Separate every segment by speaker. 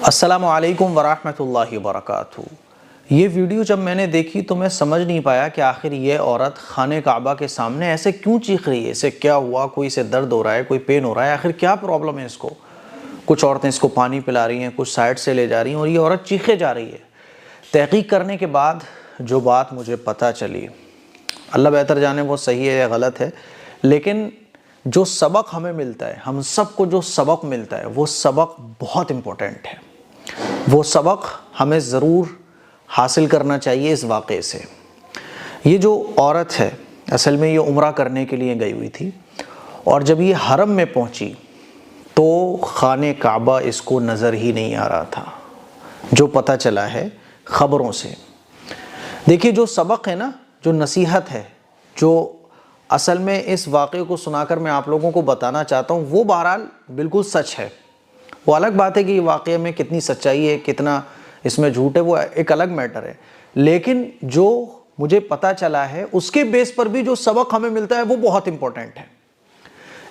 Speaker 1: السلام علیکم ورحمۃ اللہ وبرکاتہ۔ یہ ویڈیو جب میں نے دیکھی تو میں سمجھ نہیں پایا کہ آخر یہ عورت خانہ کعبہ کے سامنے ایسے کیوں چیخ رہی ہے، اسے کیا ہوا، کوئی اسے درد ہو رہا ہے، کوئی پین ہو رہا ہے، آخر کیا پرابلم ہے اس کو۔ کچھ عورتیں اس کو پانی پلا رہی ہیں، کچھ سائڈ سے لے جا رہی ہیں اور یہ عورت چیخے جا رہی ہے۔ تحقیق کرنے کے بعد جو بات مجھے پتہ چلی، اللہ بہتر جانے وہ صحیح ہے یا غلط ہے، لیکن جو سبق ہمیں ملتا ہے، ہم سب کو جو سبق ملتا ہے وہ سبق بہت امپورٹنٹ ہے۔ وہ سبق ہمیں ضرور حاصل کرنا چاہیے اس واقعے سے۔ یہ جو عورت ہے اصل میں یہ عمرہ کرنے کے لیے گئی ہوئی تھی، اور جب یہ حرم میں پہنچی تو خانہ کعبہ اس کو نظر ہی نہیں آ رہا تھا، جو پتہ چلا ہے خبروں سے۔ دیکھیے جو سبق ہے نا، جو نصیحت ہے، جو اصل میں اس واقعے کو سنا کر میں آپ لوگوں کو بتانا چاہتا ہوں، وہ بہرحال بالکل سچ ہے۔ وہ الگ بات ہے کہ یہ واقعے میں کتنی سچائی ہے، کتنا اس میں جھوٹ ہے، وہ ایک الگ میٹر ہے، لیکن جو مجھے پتہ چلا ہے اس کے بیس پر بھی جو سبق ہمیں ملتا ہے وہ بہت امپورٹنٹ ہے۔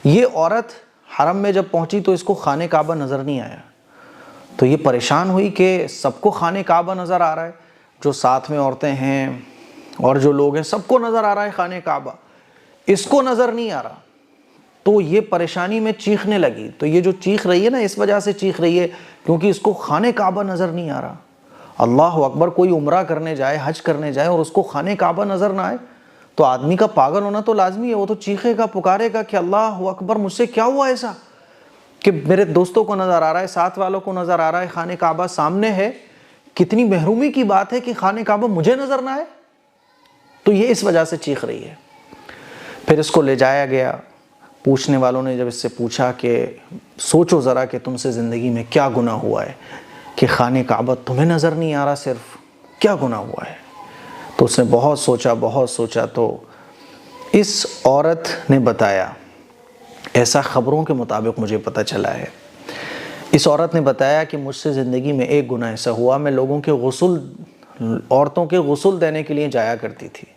Speaker 1: یہ عورت حرم میں جب پہنچی تو اس کو خانہ کعبہ نظر نہیں آیا، تو یہ پریشان ہوئی کہ سب کو خانہ کعبہ نظر آ رہا ہے، جو ساتھ میں عورتیں ہیں اور جو لوگ ہیں سب کو نظر آ رہا ہے خانہ کعبہ، اس کو نظر نہیں آ رہا۔ تو یہ پریشانی میں چیخنے لگی۔ تو یہ جو چیخ رہی ہے نا، اس وجہ سے چیخ رہی ہے کیونکہ اس کو خانہ کعبہ نظر نہیں آ رہا۔ اللہ اکبر، کوئی عمرہ کرنے جائے، حج کرنے جائے اور اس کو خانہ کعبہ نظر نہ آئے تو آدمی کا پاگل ہونا تو لازمی ہے۔ وہ تو چیخے گا، پکارے گا کہ اللہ اکبر، مجھ سے کیا ہوا ایسا کہ میرے دوستوں کو نظر آ رہا ہے، ساتھ والوں کو نظر آ رہا ہے، خانہ کعبہ سامنے ہے، کتنی محرومی کی بات ہے کہ خانہ کعبہ مجھے نظر نہ آئے۔ تو یہ اس وجہ سے چیخ رہی ہے۔ پھر اس کو لے جایا گیا۔ پوچھنے والوں نے جب اس سے پوچھا کہ سوچو ذرا کہ تم سے زندگی میں کیا گناہ ہوا ہے کہ خانہ کعبہ تمہیں نظر نہیں آ رہا، صرف کیا گناہ ہوا ہے؟ تو اس نے بہت سوچا تو اس عورت نے بتایا، ایسا خبروں کے مطابق مجھے پتہ چلا ہے، اس عورت نے بتایا کہ مجھ سے زندگی میں ایک گناہ ایسا ہوا، میں لوگوں کے عورتوں کے غسل دینے کے لیے جایا کرتی تھی۔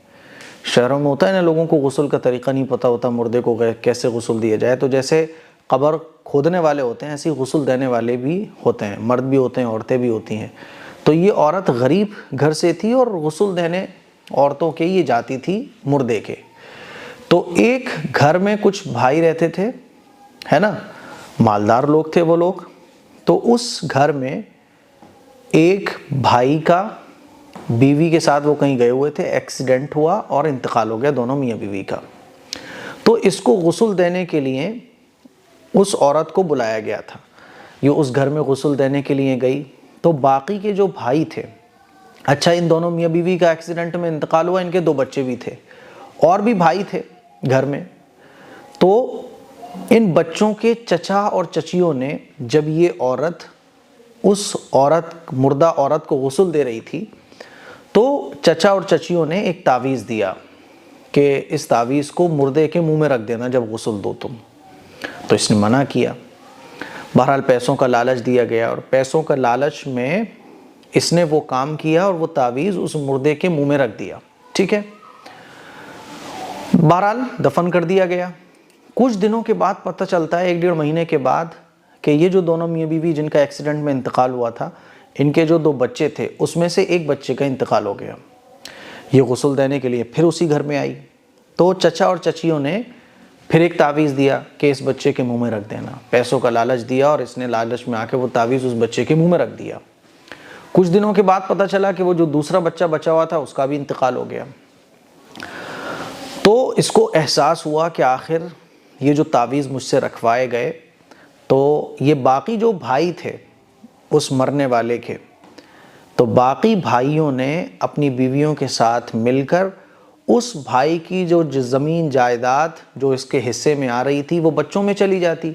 Speaker 1: شہروں میں ہوتا ہے نا، لوگوں کو غسل کا طریقہ نہیں پتہ ہوتا، مردے کو کیسے غسل دیا جائے، تو جیسے قبر کھودنے والے ہوتے ہیں ایسے غسل دینے والے بھی ہوتے ہیں، مرد بھی ہوتے ہیں، عورتیں بھی ہوتی ہیں۔ تو یہ عورت غریب گھر سے تھی اور غسل دینے عورتوں کے یہ جاتی تھی مردے کے۔ تو ایک گھر میں کچھ بھائی رہتے تھے، ہے نا، مالدار لوگ تھے وہ لوگ۔ تو اس گھر میں ایک بھائی کا بیوی کے ساتھ وہ کہیں گئے ہوئے تھے، ایکسیڈنٹ ہوا اور انتقال ہو گیا دونوں میاں بیوی کا۔ تو اس کو غسل دینے کے لیے اس عورت کو بلایا گیا تھا۔ یہ اس گھر میں غسل دینے کے لیے گئی تو باقی کے جو بھائی تھے، اچھا ان دونوں میاں بیوی کا ایکسیڈنٹ میں انتقال ہوا، ان کے 2 بچے بھی تھے اور بھی بھائی تھے گھر میں۔ تو ان بچوں کے چچا اور چچیوں نے جب یہ عورت مردہ عورت کو غسل دے رہی تھی تو چچا اور چچیوں نے ایک تعویذ دیا کہ اس تعویذ کو مردے کے منہ میں رکھ دینا جب غسل دو تم۔ تو اس نے منع کیا۔ بہرحال پیسوں کا لالچ دیا گیا اور پیسوں کا لالچ میں اس نے وہ کام کیا اور وہ تعویذ اس مردے کے منہ میں رکھ دیا، ٹھیک ہے۔ بہرحال دفن کر دیا گیا۔ کچھ دنوں کے بعد پتہ چلتا ہے، 1-1.5 مہینے کے بعد، کہ یہ جو دونوں میاں بیوی جن کا ایکسیڈنٹ میں انتقال ہوا تھا، ان کے جو 2 بچے تھے اس میں سے ایک بچے کا انتقال ہو گیا۔ یہ غسل دینے کے لیے پھر اسی گھر میں آئی تو چچا اور چچیوں نے پھر ایک تعویذ دیا کہ اس بچے کے منہ میں رکھ دینا۔ پیسوں کا لالچ دیا اور اس نے لالچ میں آ کے وہ تعویذ اس بچے کے منہ میں رکھ دیا۔ کچھ دنوں کے بعد پتہ چلا کہ وہ جو دوسرا بچہ بچا ہوا تھا اس کا بھی انتقال ہو گیا۔ تو اس کو احساس ہوا کہ آخر یہ جو تعویذ مجھ سے رکھوائے گئے، تو یہ باقی جو بھائی تھے اس مرنے والے کے، تو باقی بھائیوں نے اپنی بیویوں کے ساتھ مل کر اس بھائی کی جو زمین جائیداد جو اس کے حصے میں آ رہی تھی وہ بچوں میں چلی جاتی،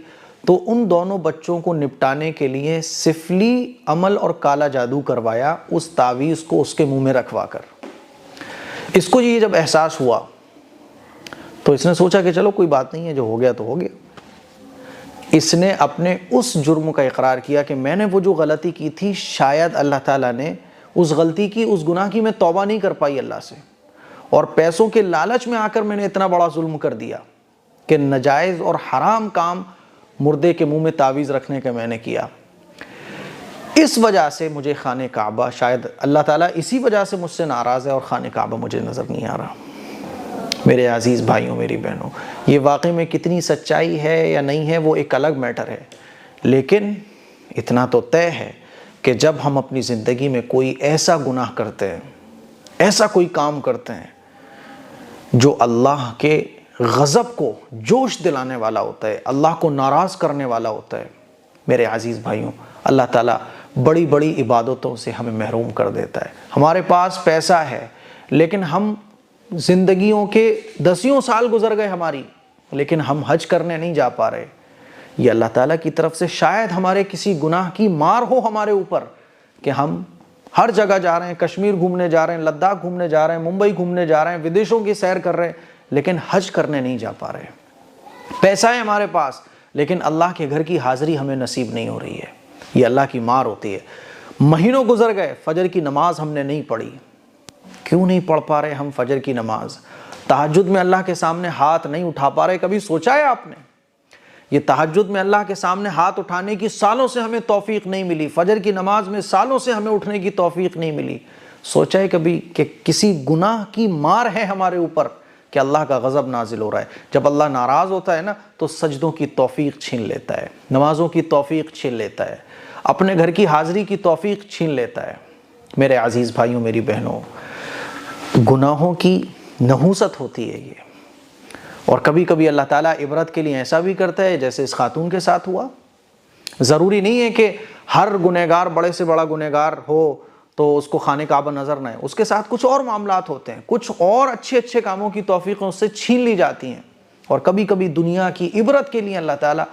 Speaker 1: تو ان دونوں بچوں کو نپٹانے کے لیے سفلی عمل اور کالا جادو کروایا اس تعویذ کو اس کے منہ میں رکھوا کر۔ اس کو یہ جب احساس ہوا تو اس نے سوچا کہ چلو کوئی بات نہیں ہے، جو ہو گیا تو ہو گیا۔ اس نے اپنے اس جرم کا اقرار کیا کہ میں نے وہ جو غلطی کی تھی، شاید اللہ تعالیٰ نے اس غلطی کی، اس گناہ کی میں توبہ نہیں کر پائی اللہ سے، اور پیسوں کے لالچ میں آ کر میں نے اتنا بڑا ظلم کر دیا کہ ناجائز اور حرام کام مردے کے منہ میں تعویذ رکھنے کا میں نے کیا۔ اس وجہ سے مجھے خانہ کعبہ، شاید اللہ تعالیٰ اسی وجہ سے مجھ سے ناراض ہے اور خانہ کعبہ مجھے نظر نہیں آ رہا۔ میرے عزیز بھائیوں، میری بہنوں، یہ واقعی میں کتنی سچائی ہے یا نہیں ہے وہ ایک الگ میٹر ہے، لیکن اتنا تو طے ہے کہ جب ہم اپنی زندگی میں کوئی ایسا گناہ کرتے ہیں، ایسا کوئی کام کرتے ہیں جو اللہ کے غضب کو جوش دلانے والا ہوتا ہے، اللہ کو ناراض کرنے والا ہوتا ہے، میرے عزیز بھائیوں، اللہ تعالیٰ بڑی بڑی عبادتوں سے ہمیں محروم کر دیتا ہے۔ ہمارے پاس پیسہ ہے لیکن ہم زندگیوں کے 10 سال گزر گئے ہماری، لیکن ہم حج کرنے نہیں جا پا رہے۔ یہ اللہ تعالیٰ کی طرف سے شاید ہمارے کسی گناہ کی مار ہو ہمارے اوپر کہ ہم ہر جگہ جا رہے ہیں، کشمیر گھومنے جا رہے ہیں، لداخ گھومنے جا رہے ہیں، ممبئی گھومنے جا رہے ہیں، ودیشوں کی سیر کر رہے ہیں، لیکن حج کرنے نہیں جا پا رہے۔ پیسہ ہے ہمارے پاس لیکن اللہ کے گھر کی حاضری ہمیں نصیب نہیں ہو رہی ہے۔ یہ اللہ کی مار ہوتی ہے۔ مہینوں گزر گئے، فجر کی نماز ہم نے نہیں پڑھی۔ کیوں نہیں پڑھ پا رہے ہم فجر کی نماز؟ تہجد میں اللہ کے سامنے ہاتھ نہیں اٹھا پا رہے۔ کبھی سوچا ہے آپ نے؟ یہ تہجد میں اللہ کے سامنے ہاتھ اٹھانے کی سالوں سے ہمیں توفیق نہیں ملی، فجر کی نماز میں سالوں سے ہمیں اٹھنے کی توفیق نہیں ملی۔ سوچا ہے کبھی کہ کسی گناہ کی مار ہے ہمارے اوپر کہ اللہ کا غضب نازل ہو رہا ہے؟ جب اللہ ناراض ہوتا ہے نا تو سجدوں کی توفیق چھین لیتا ہے، نمازوں کی توفیق چھین لیتا ہے، اپنے گھر کی حاضری کی توفیق چھین لیتا ہے۔ میرے عزیز بھائیوں، میری بہنوں، گناہوں کی نحوست ہوتی ہے یہ، اور کبھی کبھی اللہ تعالیٰ عبرت کے لیے ایسا بھی کرتا ہے جیسے اس خاتون کے ساتھ ہوا۔ ضروری نہیں ہے کہ ہر گنہگار بڑے سے بڑا گنہگار ہو تو اس کو خانہ کعبہ نظر نہ آئے، اس کے ساتھ کچھ اور معاملات ہوتے ہیں، کچھ اور اچھے کاموں کی توفیق اس سے چھین لی جاتی ہیں۔ اور کبھی کبھی دنیا کی عبرت کے لیے اللہ تعالیٰ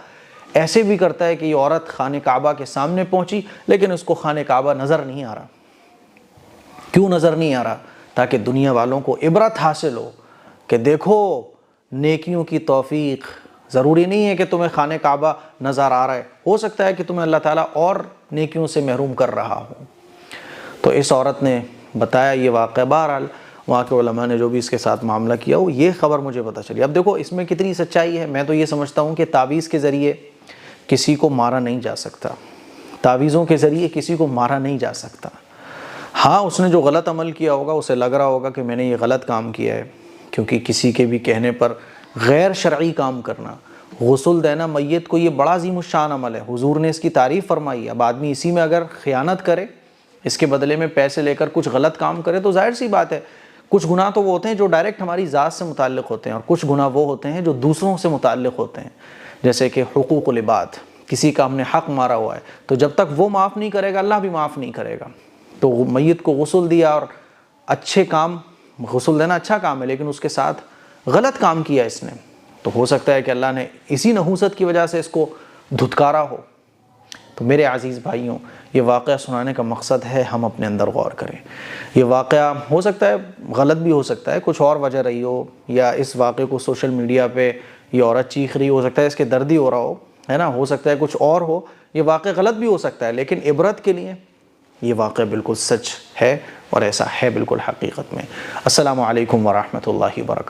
Speaker 1: ایسے بھی کرتا ہے کہ یہ عورت خانہ کعبہ کے سامنے پہنچی لیکن اس کو خانہ کعبہ نظر نہیں آ رہا۔ کیوں نظر نہیں آ رہا؟ تاکہ دنیا والوں کو عبرت حاصل ہو کہ دیکھو نیکیوں کی توفیق، ضروری نہیں ہے کہ تمہیں خانہ کعبہ نظر آ رہا ہے، ہو سکتا ہے کہ تمہیں اللہ تعالیٰ اور نیکیوں سے محروم کر رہا ہو۔ تو اس عورت نے بتایا یہ واقعہ، بہرحال وہاں کے علماء نے جو بھی اس کے ساتھ معاملہ کیا ہو، یہ خبر مجھے پتہ چلی۔ اب دیکھو اس میں کتنی سچائی ہے۔ میں تو یہ سمجھتا ہوں کہ تعویذ کے ذریعے کسی کو مارا نہیں جا سکتا، تعویذوں کے ذریعے کسی کو مارا نہیں جا سکتا۔ ہاں، اس نے جو غلط عمل کیا ہوگا اسے لگ رہا ہوگا کہ میں نے یہ غلط کام کیا ہے، کیونکہ کسی کے بھی کہنے پر غیر شرعی کام کرنا، غسل دینا میت کو، یہ بڑا عظیم الشان عمل ہے، حضور نے اس کی تعریف فرمائی ہے۔ اب آدمی اسی میں اگر خیانت کرے، اس کے بدلے میں پیسے لے کر کچھ غلط کام کرے تو ظاہر سی بات ہے، کچھ گناہ تو وہ ہوتے ہیں جو ڈائریکٹ ہماری ذات سے متعلق ہوتے ہیں، اور کچھ گناہ وہ ہوتے ہیں جو دوسروں سے متعلق ہوتے ہیں، جیسے کہ حقوق العباد، کسی کا ہم نے حق مارا ہوا ہے تو جب تک وہ معاف نہیں کرے گا اللہ بھی معاف نہیں کرے گا۔ تو میت کو غسل دیا، اور اچھے کام، غسل دینا اچھا کام ہے لیکن اس کے ساتھ غلط کام کیا اس نے، تو ہو سکتا ہے کہ اللہ نے اسی نحوست کی وجہ سے اس کو دھتکارا ہو۔ تو میرے عزیز بھائیوں، یہ واقعہ سنانے کا مقصد ہے ہم اپنے اندر غور کریں۔ یہ واقعہ ہو سکتا ہے غلط بھی ہو سکتا ہے، کچھ اور وجہ رہی ہو، یا اس واقعے کو سوشل میڈیا پہ یہ عورت چیخ رہی ہو سکتا ہے اس کے درد ہی ہو رہا ہو، ہے نا، ہو سکتا ہے کچھ اور ہو، یہ واقعہ غلط بھی ہو سکتا ہے، لیکن عبرت کے لیے یہ واقعہ بالکل سچ ہے اور ایسا ہے بالکل حقیقت میں۔ السلام علیکم ورحمۃ اللہ وبرکاتہ۔